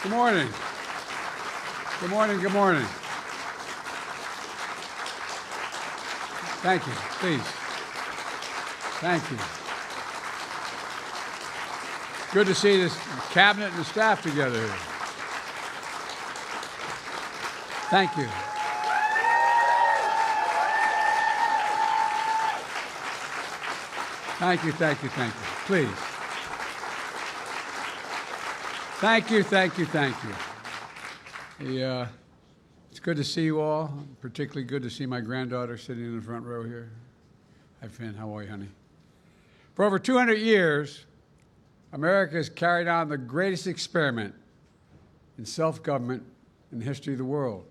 Good morning. Good morning, good morning. Thank you, please. Thank you. Good to see this cabinet and the staff together here. Thank you. Thank you, thank you, thank you. Please. Thank you, thank you, thank you. It's good to see you all. Particularly good to see my granddaughter sitting in the front row here. Hi, Finn. How are you, honey? For over 200 years, America has carried on the greatest experiment in self-government in the history of the world.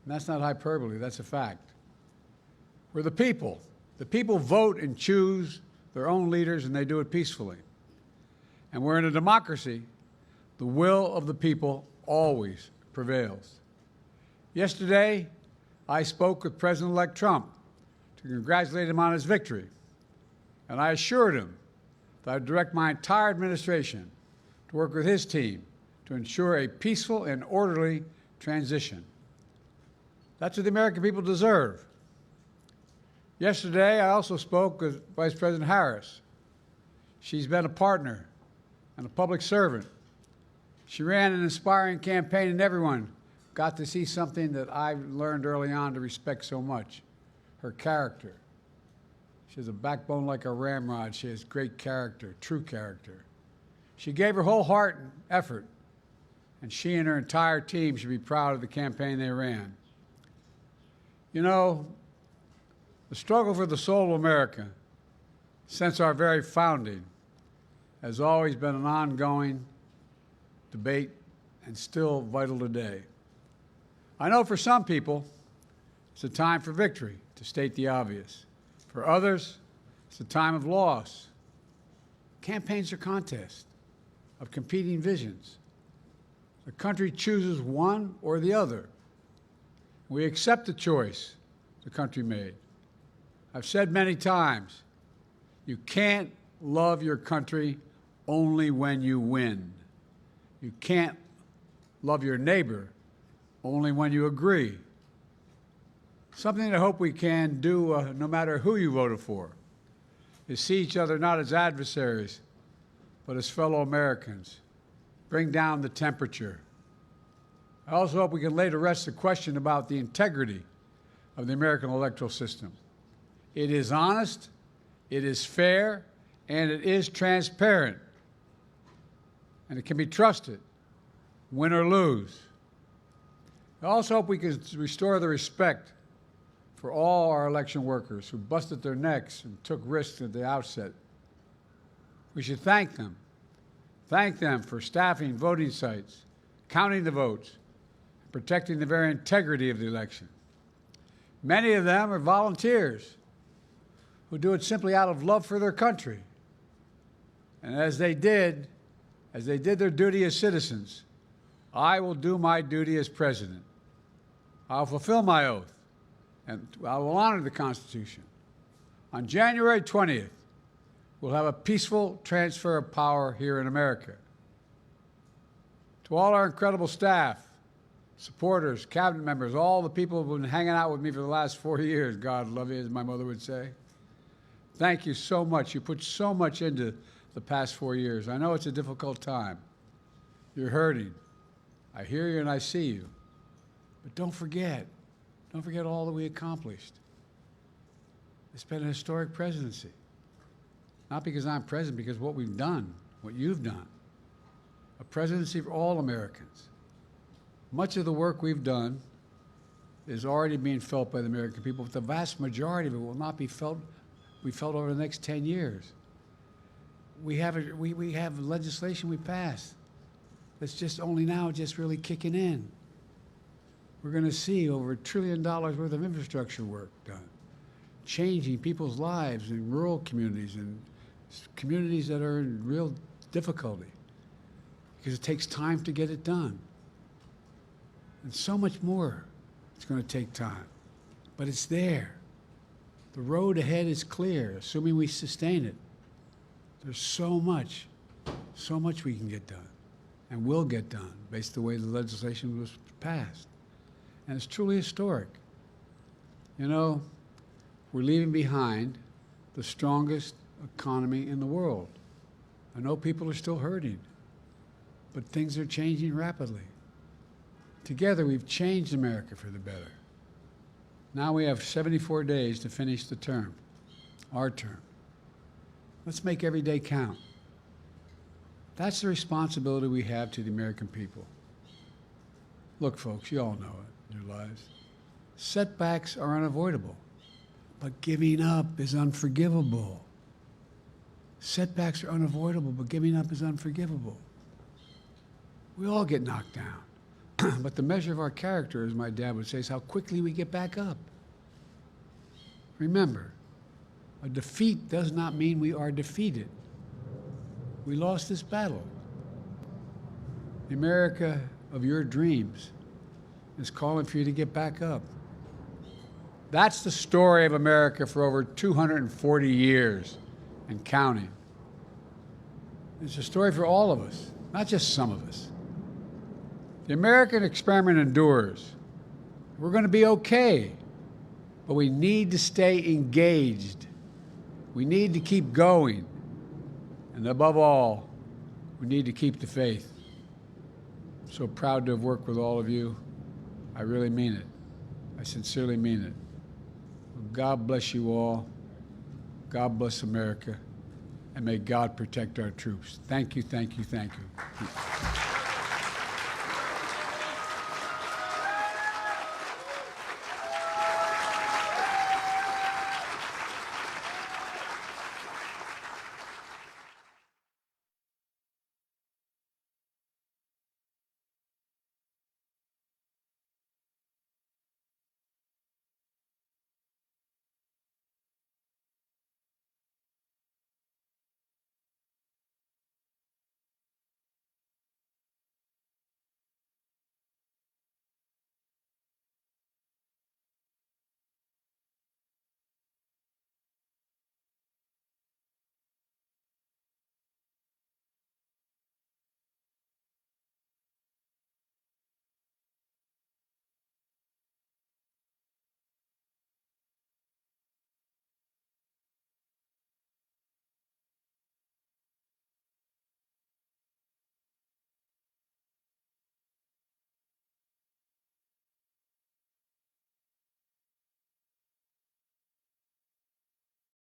And that's not hyperbole, that's a fact. We're the people. The people vote and choose their own leaders, and they do it peacefully. And we're in a democracy. The will of the people always prevails. Yesterday, I spoke with President-elect Trump to congratulate him on his victory. And I assured him that I'd direct my entire administration to work with his team to ensure a peaceful and orderly transition. That's what the American people deserve. Yesterday, I also spoke with Vice President Harris. She's been a partner and a public servant. She ran an inspiring campaign, and everyone got to see something that I learned early on to respect so much, her character. She has a backbone like a ramrod. She has great character, true character. She gave her whole heart and effort, and she and her entire team should be proud of the campaign they ran. You know, the struggle for the soul of America, since our very founding, has always been an ongoing debate and still vital today. I know for some people, it's a time for victory, to state the obvious. For others, it's a time of loss. Campaigns are contests of competing visions. The country chooses one or the other. We accept the choice the country made. I've said many times, you can't love your country only when you win. You can't love your neighbor only when you agree. Something I hope we can do, no matter who you voted for, is see each other not as adversaries, but as fellow Americans. Bring down the temperature. I also hope we can lay to rest the question about the integrity of the American electoral system. It is honest, it is fair, and it is transparent. And it can be trusted, win or lose. I also hope we can restore the respect for all our election workers who busted their necks and took risks at the outset. We should thank them. Thank them for staffing voting sites, counting the votes, and protecting the very integrity of the election. Many of them are volunteers who do it simply out of love for their country. And as they did their duty as citizens, I will do my duty as president. I'll fulfill my oath, and I will honor the Constitution. On January 20th, we'll have a peaceful transfer of power here in America. To all our incredible staff, supporters, cabinet members, all the people who've been hanging out with me for the last 4 years, God love you, as my mother would say, thank you so much. You put so much into the past 4 years. I know it's a difficult time. You're hurting. I hear you and I see you. But don't forget all that we accomplished. It's been a historic presidency. Not because I'm president, because what we've done, what you've done. A presidency for all Americans. Much of the work we've done is already being felt by the American people, but the vast majority of it will not be felt over the next 10 years. We have legislation we passed that's just only now just really kicking in. We're going to see over $1 trillion worth of infrastructure work done, changing people's lives in rural communities and communities that are in real difficulty because it takes time to get it done. And so much more it's going to take time, but it's there. The road ahead is clear, assuming we sustain it. There's so much we can get done. and will get done based on the way the legislation was passed. And it's truly historic. You know, we're leaving behind the strongest economy in the world. I know people are still hurting, but things are changing rapidly. Together, we've changed America for the better. Now we have 74 days to finish the term, our term. Let's make every day count. That's the responsibility we have to the American people. Look, folks, you all know it in your lives. Setbacks are unavoidable, but giving up is unforgivable. Setbacks are unavoidable, but giving up is unforgivable. We all get knocked down, but the measure of our character, as my dad would say, is how quickly we get back up. Remember, a defeat does not mean we are defeated. We lost this battle. The America of your dreams is calling for you to get back up. That's the story of America for over 240 years and counting. It's a story for all of us, not just some of us. The American experiment endures. We're going to be okay, but we need to stay engaged. We need to keep going. And above all, we need to keep the faith. I'm so proud to have worked with all of you. I really mean it. I sincerely mean it. God bless you all. God bless America. And may God protect our troops. Thank you, thank you, thank you.